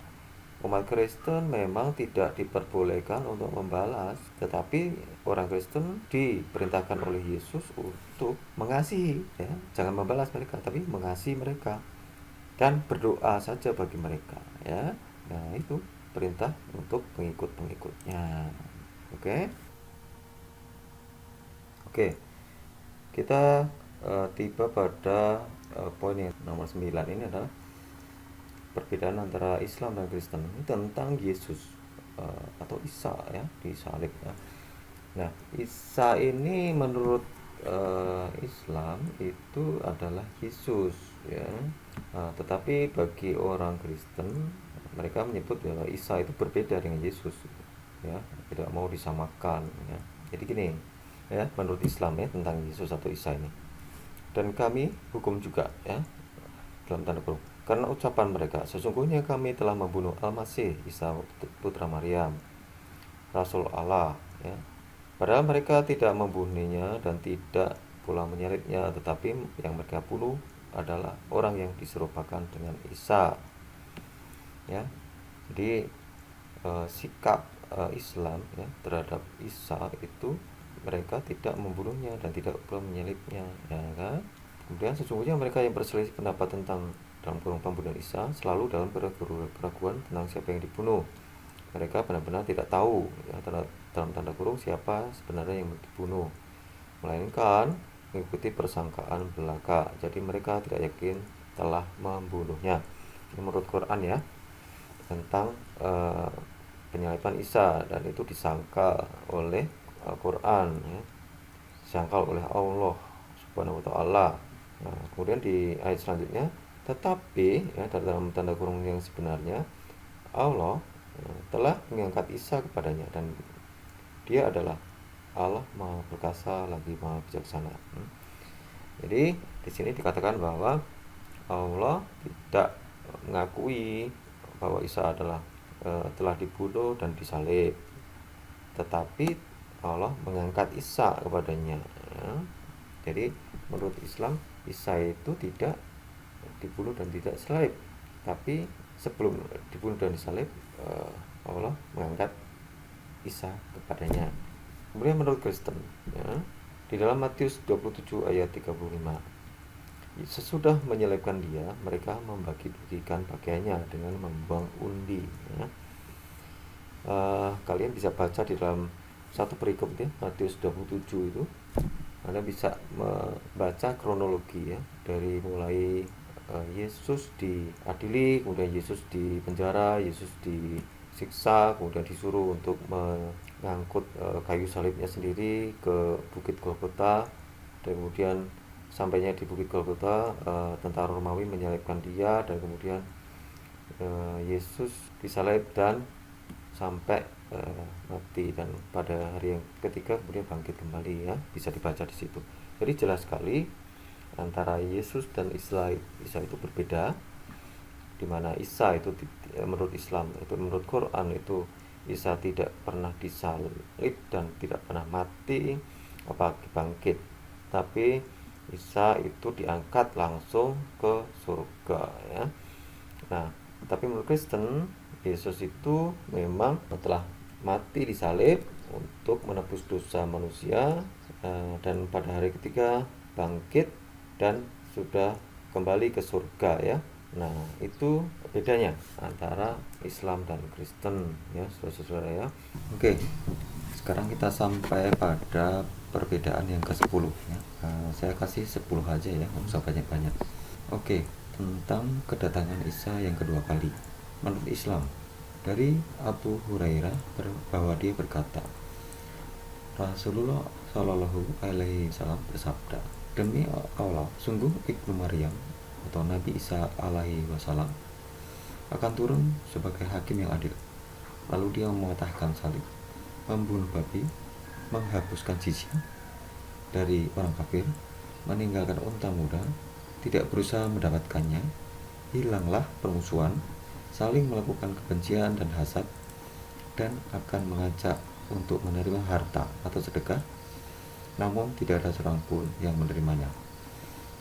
umat Kristen memang tidak diperbolehkan untuk membalas, tetapi orang Kristen diperintahkan oleh Yesus untuk mengasihi, ya, jangan membalas mereka, tapi mengasihi mereka dan berdoa saja bagi mereka, ya. Nah, itu perintah untuk pengikut-pengikutnya. Oke. Oke. Kita tiba pada poin yang nomor 9. Ini adalah perbedaan antara Islam dan Kristen. Ini tentang Yesus atau Isa ya, disalib ya. Nah, Isa ini menurut Islam itu adalah Yesus ya. Tetapi bagi orang Kristen mereka menyebut bahwa Isa itu berbeda dengan Yesus ya, tidak mau disamakan ya. Jadi gini ya, menurut Islam ya, tentang Yesus atau Isa ini. Dan kami hukum juga ya, dalam tanda kurung, karena ucapan mereka, sesungguhnya kami telah membunuh Al-Masih Isa putra Maryam, Rasul Allah ya. Padahal mereka tidak membunuhnya dan tidak pula menyalibnya, tetapi yang mereka bunuh adalah orang yang diserupakan dengan Isa ya. Jadi sikap Islam ya terhadap Isa itu, mereka tidak membunuhnya dan tidak pula menyalibnya, ya kan. Kemudian sesungguhnya mereka yang berselisih pendapat tentang dalam kurung pembunuhan Isa selalu dalam keraguan tentang siapa yang dibunuh. Mereka benar-benar tidak tahu ya, dalam tanda kurung siapa sebenarnya yang dibunuh, melainkan mengikuti persangkaan belaka. Jadi mereka tidak yakin telah membunuhnya. Ini menurut Quran ya, tentang penyaliban Isa, dan itu disangkal oleh Quran ya, disangkal oleh Allah Subhanahu wa taala. Nah, kemudian di ayat selanjutnya, tetapi ya, dalam tanda kurung yang sebenarnya, Allah telah mengangkat Isa kepadanya dan dia adalah Allah Maha Perkasa lagi Maha Bijaksana. Jadi di sini dikatakan bahwa Allah tidak mengakui bahwa Isa adalah telah dibunuh dan disalib, tetapi Allah mengangkat Isa kepadanya ya. Jadi menurut Islam Isa itu tidak dibunuh dan tidak disalib, tapi sebelum dibunuh dan disalib Allah mengangkat Isa kepadanya. Kemudian menurut Kristen ya, di dalam Matius 27 ayat 35, sesudah menyalibkan dia, mereka membagi-bagikan pakaiannya dengan membuang undi ya. Kalian bisa baca di dalam satu perikop ya, Matius 27 itu. Anda bisa membaca kronologi ya, dari mulai Yesus diadili, kemudian Yesus dipenjara, Yesus disiksa, kemudian disuruh untuk mengangkut kayu salibnya sendiri ke Bukit Golgota, dan kemudian sampainya di Bukit Golgota, tentara Romawi menyalibkan dia, dan kemudian Yesus disalib dan sampai mati, dan pada hari yang ketiga kemudian bangkit kembali ya, bisa dibaca di situ. Jadi jelas sekali antara Yesus dan Isa itu berbeda, di mana Isa itu menurut Islam, itu menurut Quran itu Isa tidak pernah disalib dan tidak pernah mati apalagi bangkit, tapi Isa itu diangkat langsung ke surga ya. Nah, tapi menurut Kristen Yesus itu memang telah mati disalib untuk menebus dosa manusia, dan pada hari ketiga bangkit dan sudah kembali ke surga ya. Nah, itu bedanya antara Islam dan Kristen ya, saudara-saudara ya. Oke, sekarang kita sampai pada perbedaan yang ke-10 ya. Saya kasih 10 aja ya, nggak usah banyak-banyak. Oke, tentang kedatangan Isa yang kedua kali. Menurut Islam, dari Abu Hurairah bahwa dia berkata, Rasulullah Shallallahu Alaihi Wasallam bersabda, demi Allah, sungguh Ibnu Maryam atau Nabi Isa Alaihi Wasallam akan turun sebagai hakim yang adil. Lalu dia mematahkan salib, membunuh babi, menghapuskan jizyah dari orang kafir, meninggalkan unta muda, tidak berusaha mendapatkannya, hilanglah permusuhan, saling melakukan kebencian dan hasad, dan akan mengajak untuk menerima harta atau sedekah, namun tidak ada seorang pun yang menerimanya.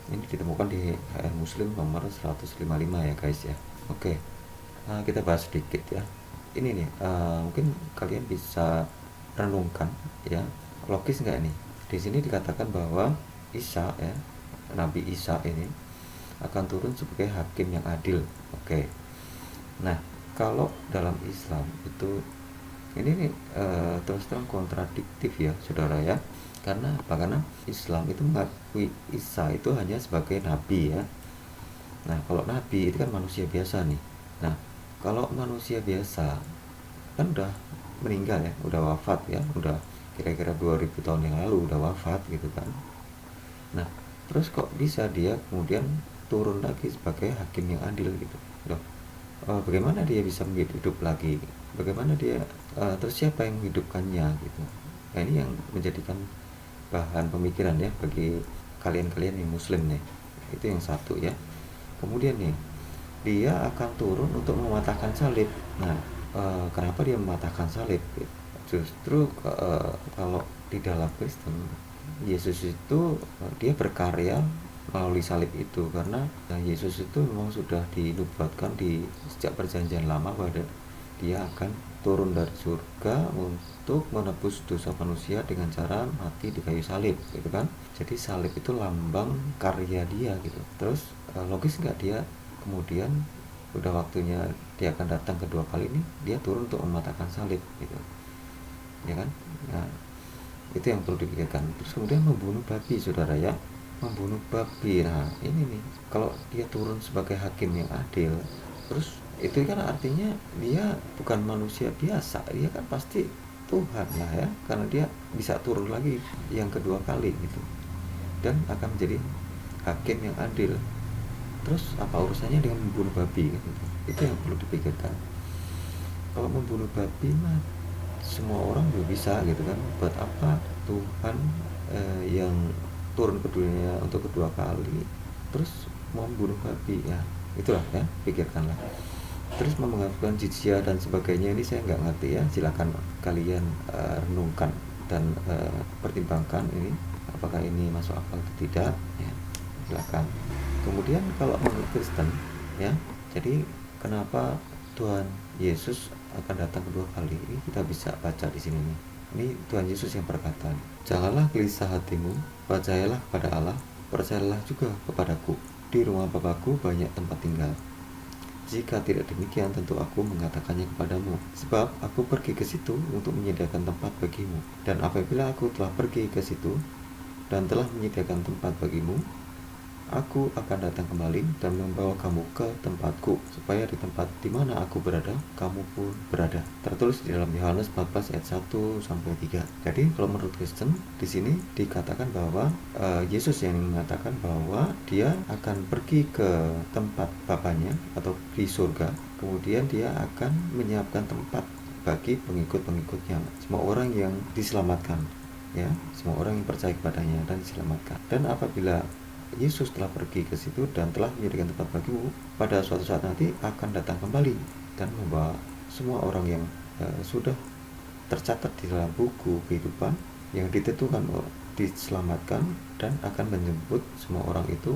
Ini ditemukan di HR Muslim nomor 155 ya guys ya. Oke, kita bahas sedikit ya. Ini nih, mungkin kalian bisa renungkan ya, logis nggak nih? Di sini dikatakan bahwa Isa ya, Nabi Isa ini akan turun sebagai hakim yang adil. Oke. Nah, kalau dalam Islam itu ini nih, terus terang kontradiktif ya saudara ya. Karena apa? Karena Islam itu mengakui Isa itu hanya sebagai nabi ya. Nah, kalau nabi itu kan manusia biasa nih. Nah, kalau manusia biasa kan udah meninggal ya, udah wafat ya, udah kira-kira 2000 tahun yang lalu udah wafat gitu kan. Nah, terus kok bisa dia kemudian turun lagi sebagai hakim yang adil gitu loh. Bagaimana dia bisa hidup lagi, bagaimana dia terus siapa yang menghidupkannya gitu. Nah, ini yang menjadikan bahan pemikiran ya bagi kalian-kalian yang muslim nih. Itu yang satu ya. Kemudian nih, dia akan turun untuk mematahkan salib. Nah, kenapa dia mematahkan salib? Justru kalau di dalam Kristen, Yesus itu dia berkarya melalui salib itu, karena Yesus itu memang sudah dinubuatkan di sejak perjanjian lama bahwa dia akan turun dari surga untuk menebus dosa manusia dengan cara mati di kayu salib gitu kan. Jadi salib itu lambang karya dia gitu. Terus logis nggak dia kemudian udah waktunya dia akan datang kedua kali ini, dia turun untuk mematahkan salib gitu ya kan. Nah, itu yang perlu dipikirkan. Terus kemudian membunuh babi saudara ya, membunuh babi. Nah, ini nih, kalau dia turun sebagai hakim yang adil, terus itu kan artinya dia bukan manusia biasa, dia kan pasti Tuhan lah ya, karena dia bisa turun lagi yang kedua kali gitu, dan akan menjadi hakim yang adil. Terus apa urusannya dengan membunuh babi gitu? Itu yang perlu dipikirkan. Kalau membunuh babi mah semua orang juga bisa gitu kan. Buat apa Tuhan yang turun ke dunia untuk kedua kali terus mau membunuh babi ya? Itulah ya, pikirkanlah. Terus menghapuskan jizyah dan sebagainya, ini saya nggak ngerti ya, silakan kalian renungkan dan pertimbangkan ini apakah ini masuk akal atau tidak ya, silakan. Kemudian kalau menurut Kristen ya, jadi kenapa Tuhan Yesus akan datang kedua kali, ini kita bisa baca di sini nih. Ini Tuhan Yesus yang berkata, janganlah gelisah hatimu, percayalah kepada Allah, percayalah juga kepadaku. Di rumah Bapakku banyak tempat tinggal. Jika tidak demikian, tentu aku mengatakannya kepadamu. Sebab aku pergi ke situ untuk menyediakan tempat bagimu. Dan apabila aku telah pergi ke situ dan telah menyediakan tempat bagimu, aku akan datang kembali dan membawa kamu ke tempatku, supaya di tempat di mana aku berada, kamu pun berada. Tertulis di dalam Yohanes 14 ayat 1 sampai 3. Jadi kalau menurut Kristen di sini dikatakan bahwa Yesus yang mengatakan bahwa dia akan pergi ke tempat Bapaknya atau di surga. Kemudian dia akan menyiapkan tempat bagi pengikut-pengikutnya, semua orang yang diselamatkan, ya, semua orang yang percaya kepadanya dan diselamatkan. Dan apabila Yesus telah pergi ke situ dan telah menyediakan tempat bagimu, pada suatu saat nanti akan datang kembali dan membawa semua orang yang sudah tercatat di dalam buku kehidupan yang ditentukan diselamatkan, dan akan menjemput semua orang itu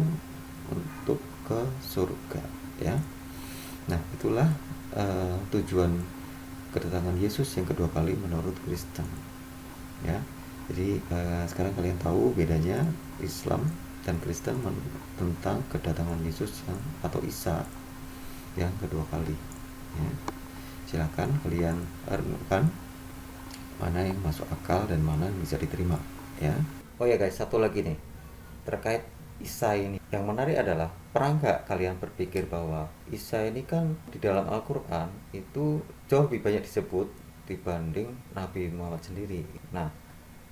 untuk ke surga, ya. Nah, itulah tujuan kedatangan Yesus yang kedua kali menurut Kristen, ya. Jadi sekarang kalian tahu bedanya Islam dan Kristen tentang kedatangan Yesus atau Isa yang kedua kali, ya. Silakan kalian renungkan mana yang masuk akal dan mana yang bisa diterima, ya. Oh ya guys, satu lagi nih terkait Isa ini. Yang menarik adalah, pernah nggak kalian berpikir bahwa Isa ini kan di dalam Al-Quran itu jauh lebih banyak disebut dibanding Nabi Muhammad sendiri. Nah,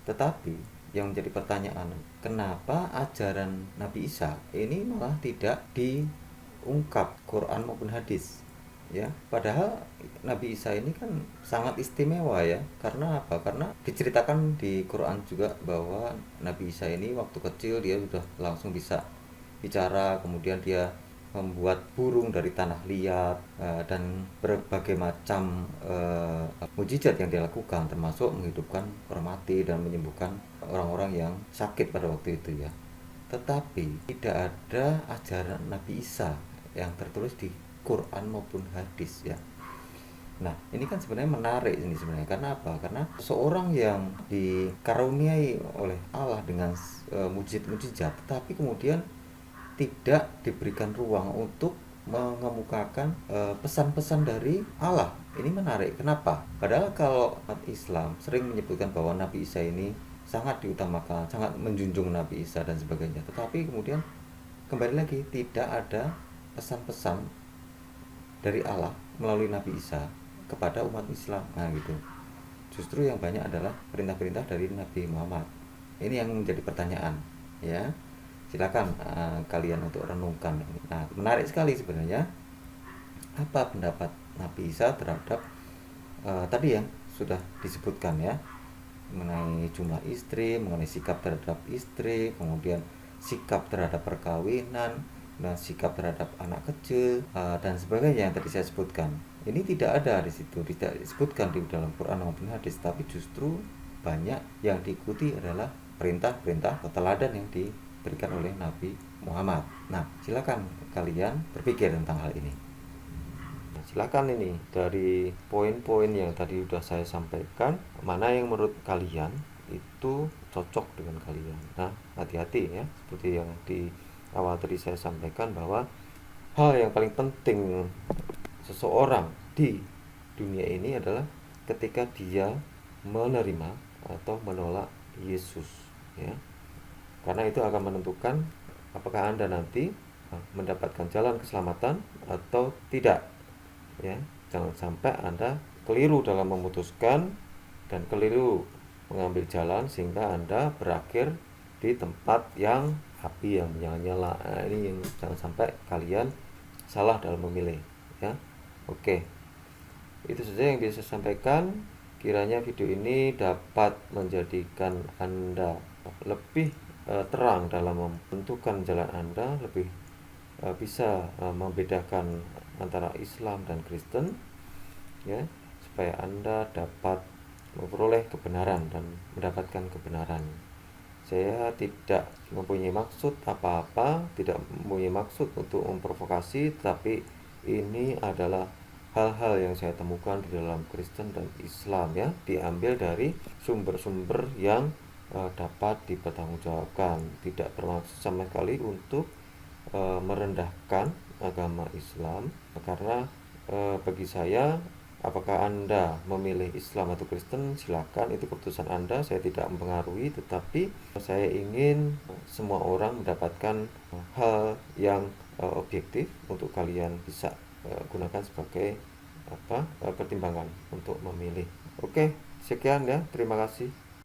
tetapi yang menjadi pertanyaan, kenapa ajaran Nabi Isa ini malah tidak diungkap Quran maupun hadis, ya? Padahal Nabi Isa ini kan sangat istimewa, ya. Karena apa? Karena diceritakan di Quran juga bahwa Nabi Isa ini waktu kecil dia sudah langsung bisa bicara, kemudian dia membuat burung dari tanah liat, dan berbagai macam mujizat yang dilakukan, termasuk menghidupkan orang mati dan menyembuhkan orang-orang yang sakit pada waktu itu, ya. Tetapi tidak ada ajaran Nabi Isa yang tertulis di Quran maupun hadis, ya. Nah, ini kan sebenarnya menarik ini sebenarnya. Karena apa? Karena seorang yang dikaruniai oleh Allah dengan mujizat-mujizat, tetapi kemudian tidak diberikan ruang untuk mengemukakan pesan-pesan dari Allah. Ini menarik. Kenapa? Padahal kalau umat Islam sering menyebutkan bahwa Nabi Isa ini sangat diutamakan, sangat menjunjung Nabi Isa dan sebagainya. Tetapi kemudian kembali lagi tidak ada pesan-pesan dari Allah melalui Nabi Isa kepada umat Islam. Nah, gitu. Justru yang banyak adalah perintah-perintah dari Nabi Muhammad. Ini yang menjadi pertanyaan, ya. Silakan kalian untuk renungkan. Nah, menarik sekali sebenarnya apa pendapat Nabi Isa terhadap tadi yang sudah disebutkan, ya, mengenai jumlah istri, mengenai sikap terhadap istri, kemudian sikap terhadap perkawinan, dan sikap terhadap anak kecil, dan sebagainya yang tadi saya sebutkan. Ini tidak ada di situ, tidak disebutkan di dalam Quran maupun hadis, tapi justru banyak yang diikuti adalah perintah-perintah atau teladan yang diberikan oleh Nabi Muhammad. Nah, silakan kalian berpikir tentang hal ini. Nah, silakan ini dari poin-poin yang tadi sudah saya sampaikan, mana yang menurut kalian itu cocok dengan kalian. Nah, hati-hati, ya, seperti yang di awal tadi saya sampaikan bahwa hal yang paling penting seseorang di dunia ini adalah ketika dia menerima atau menolak Yesus, ya. Karena itu akan menentukan apakah Anda nanti mendapatkan jalan keselamatan atau tidak, ya. Jangan sampai Anda keliru dalam memutuskan dan keliru mengambil jalan sehingga Anda berakhir di tempat yang api yang menyala-nyala. Nah, ini yang jangan sampai kalian salah dalam memilih, ya. Oke, itu saja yang bisa saya sampaikan. Kiranya video ini dapat menjadikan Anda lebih terang dalam menentukan jalan Anda, lebih bisa membedakan antara Islam dan Kristen, ya, supaya Anda dapat memperoleh kebenaran dan mendapatkan kebenaran. Saya tidak mempunyai maksud apa-apa, tidak mempunyai maksud untuk memprovokasi, tapi ini adalah hal-hal yang saya temukan di dalam Kristen dan Islam, ya, diambil dari sumber-sumber yang dapat dipertanggungjawabkan. Tidak bermaksud sama sekali untuk merendahkan agama Islam, karena bagi saya Apakah Anda memilih Islam atau Kristen? Silakan, itu keputusan Anda, saya tidak mempengaruhi, tetapi saya ingin semua orang mendapatkan hal yang objektif untuk kalian bisa gunakan sebagai pertimbangan untuk memilih. Oke, sekian ya. Terima kasih.